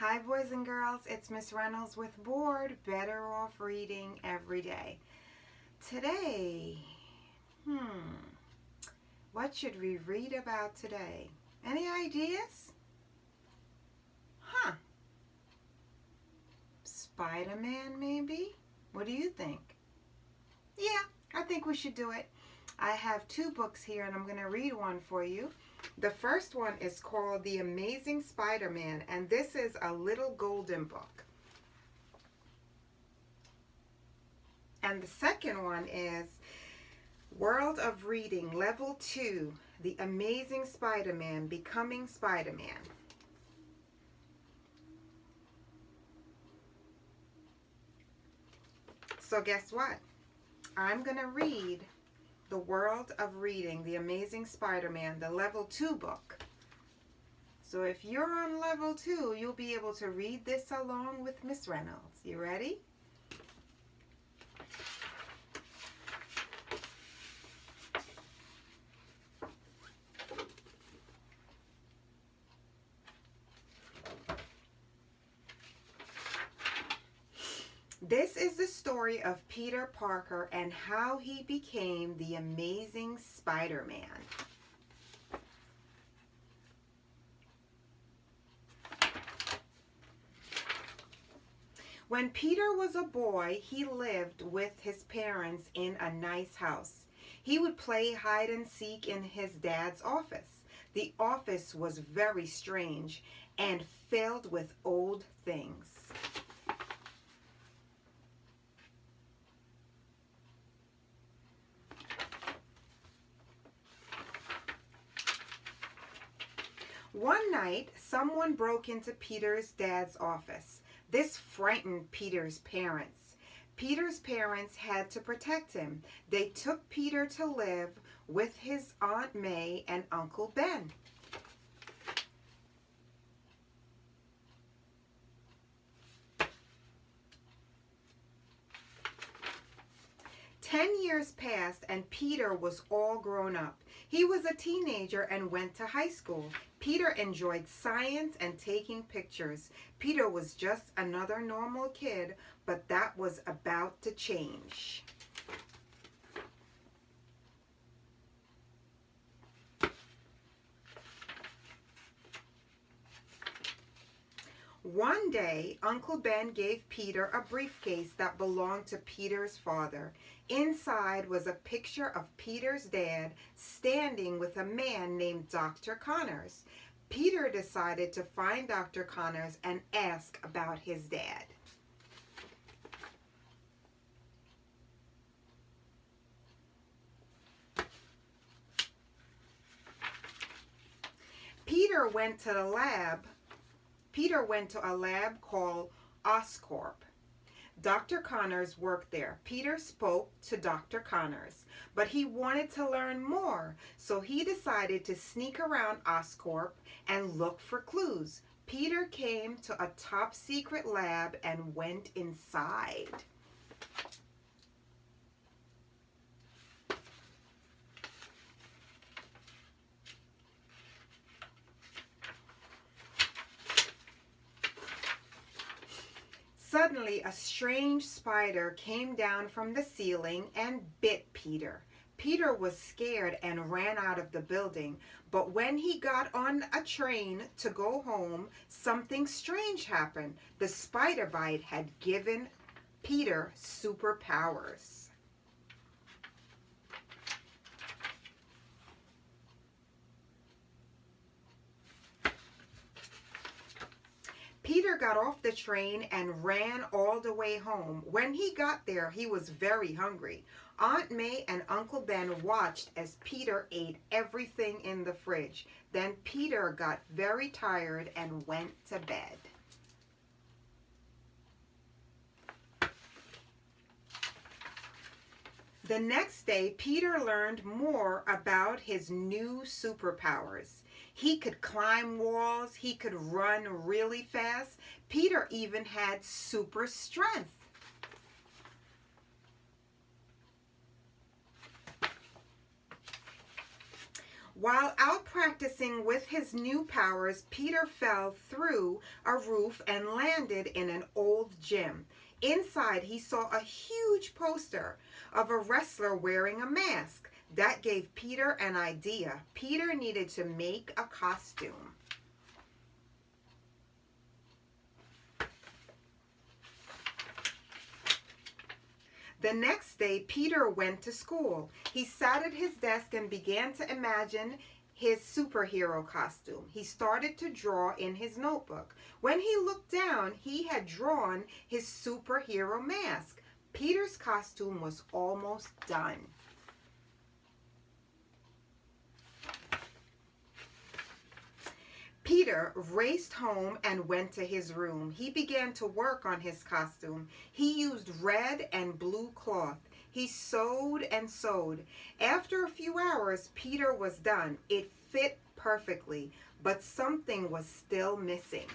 Hi boys and girls, it's Miss Reynolds with B.O.R.E.D, Better Off Reading Every Day. Today, what should we read about today? Any ideas? Spider-Man maybe? What do you think? Yeah, I think we should do it. I have two books here and I'm going to read one for you. The first one is called The Amazing Spider-Man, and this is a little golden book. And the second one is World of Reading, Level 2, The Amazing Spider-Man, Becoming Spider-Man. So guess what? I'm going to read The World of Reading, The Amazing Spider-Man, the Level 2 book. So if you're on Level 2, you'll be able to read this along with Miss Reynolds. You ready? This is the story of Peter Parker and how he became the Amazing Spider-Man. When Peter was a boy, he lived with his parents in a nice house. He would play hide and seek in his dad's office. The office was very strange and filled with old things. One night, someone broke into Peter's dad's office. This frightened Peter's parents. Peter's parents had to protect him. They took Peter to live with his Aunt May and Uncle Ben. Ten years passed and Peter was all grown up. He was a teenager and went to high school. Peter enjoyed science and taking pictures. Peter was just another normal kid, but that was about to change. One day, Uncle Ben gave Peter a briefcase that belonged to Peter's father. Inside was a picture of Peter's dad standing with a man named Dr. Connors. Peter decided to find Dr. Connors and ask about his dad. Peter went to a lab called Oscorp. Dr. Connors worked there. Peter spoke to Dr. Connors, but he wanted to learn more, so he decided to sneak around Oscorp and look for clues. Peter came to a top secret lab and went inside. Suddenly, a strange spider came down from the ceiling and bit Peter. Peter was scared and ran out of the building, but when he got on a train to go home, something strange happened. The spider bite had given Peter superpowers. Peter got off the train and ran all the way home. When he got there, he was very hungry. Aunt May and Uncle Ben watched as Peter ate everything in the fridge. Then Peter got very tired and went to bed. The next day, Peter learned more about his new superpowers. He could climb walls. He could run really fast. Peter even had super strength. While out practicing with his new powers, Peter fell through a roof and landed in an old gym. Inside, he saw a huge poster of a wrestler wearing a mask. That gave Peter an idea. Peter needed to make a costume. The next day, Peter went to school. He sat at his desk and began to imagine his superhero costume. He started to draw in his notebook. When he looked down, he had drawn his superhero mask. Peter's costume was almost done. Peter raced home and went to his room. He began to work on his costume. He used red and blue cloth. He sewed and sewed. After a few hours, Peter was done. It fit perfectly, but something was still missing.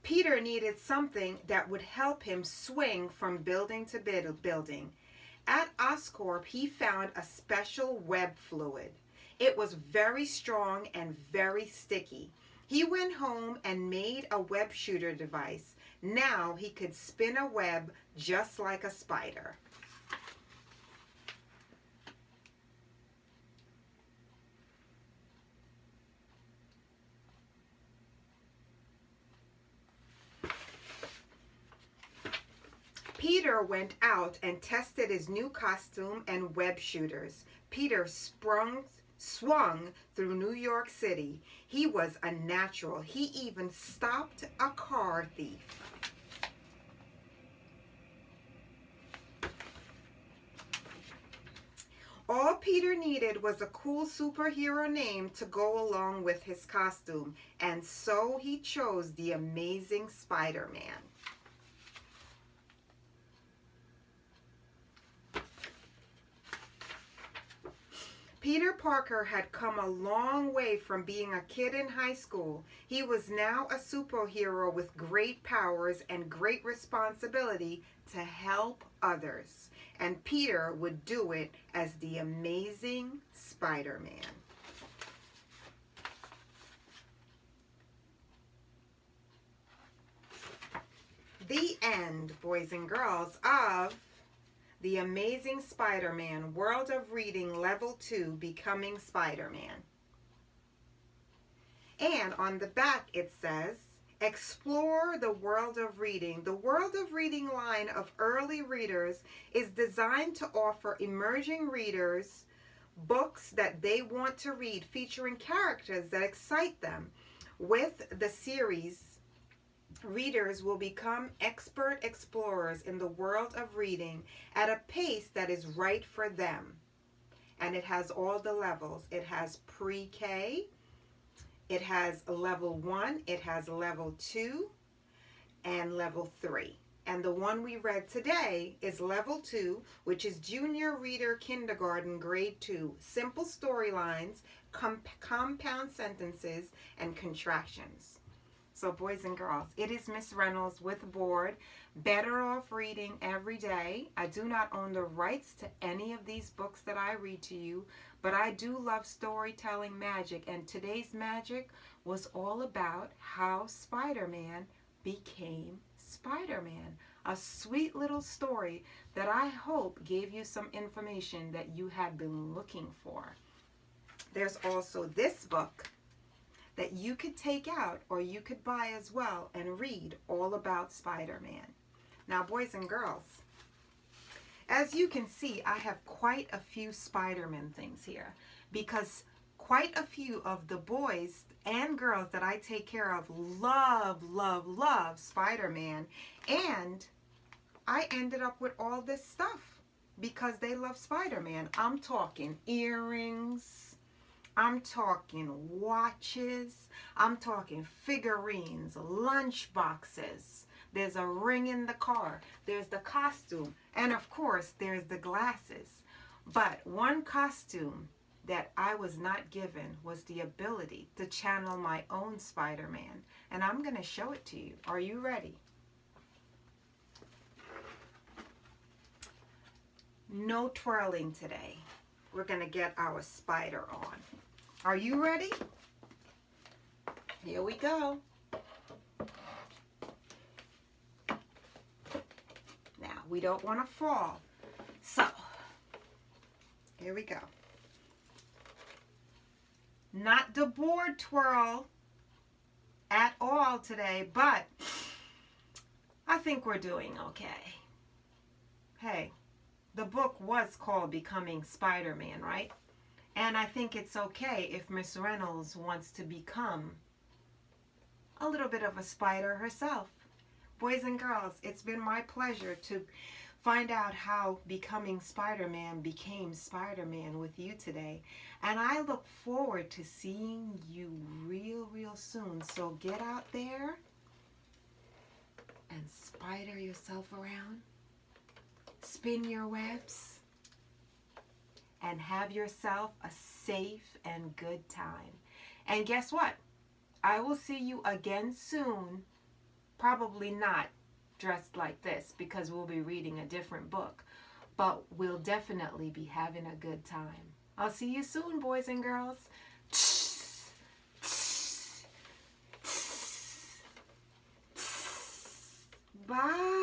Peter needed something that would help him swing from building to building. At Oscorp, he found a special web fluid. It was very strong and very sticky. He went home and made a web shooter device. Now he could spin a web just like a spider. Peter went out and tested his new costume and web shooters. Peter swung through New York City. He was a natural. He even stopped a car thief. All Peter needed was a cool superhero name to go along with his costume, and so he chose the Amazing Spider-Man. Peter Parker had come a long way from being a kid in high school. He was now a superhero with great powers and great responsibility to help others. And Peter would do it as the Amazing Spider-Man. The end, boys and girls, of The Amazing Spider-Man, World of Reading, Level 2, Becoming Spider-Man. And on the back it says, explore the world of reading. The World of Reading line of early readers is designed to offer emerging readers books that they want to read, featuring characters that excite them. With the series, readers will become expert explorers in the world of reading at a pace that is right for them. And it has all the levels. It has pre-K, it has level 1, it has level 2, and level 3. And the one we read today is level 2, which is junior reader kindergarten grade 2. Simple storylines, compound sentences, and contractions. So boys and girls, it is Miss Reynolds with B.O.R.E.D. Better Off Reading Every Day. I do not own the rights to any of these books that I read to you, but I do love storytelling magic, and today's magic was all about how Spider-Man became Spider-Man. A sweet little story that I hope gave you some information that you had been looking for. There's also this book that you could take out or you could buy as well and read all about Spider-Man. Now, boys and girls, as you can see, I have quite a few Spider-Man things here because quite a few of the boys and girls that I take care of love Spider-Man, and I ended up with all this stuff because they love Spider-Man. I'm talking earrings, I'm talking watches, I'm talking figurines, lunch boxes. There's a ring in the car. There's the costume. And of course, there's the glasses. But one costume that I was not given was the ability to channel my own Spider-Man. And I'm going to show it to you. Are you ready? No twirling today. We're going to get our spider on. Are you ready? Here we go. Now, we don't want to fall. So, here we go. Not the board twirl at all today, but I think we're doing okay. Hey, the book was called Becoming Spider-Man, right? And I think it's okay if Miss Reynolds wants to become a little bit of a spider herself. Boys and girls, it's been my pleasure to find out how Becoming Spider-Man became Spider-Man with you today. And I look forward to seeing you real soon. So get out there and spider yourself around. Spin your webs. And have yourself a safe and good time. And guess what? I will see you again soon. Probably not dressed like this because we'll be reading a different book. But we'll definitely be having a good time. I'll see you soon, boys and girls. Bye.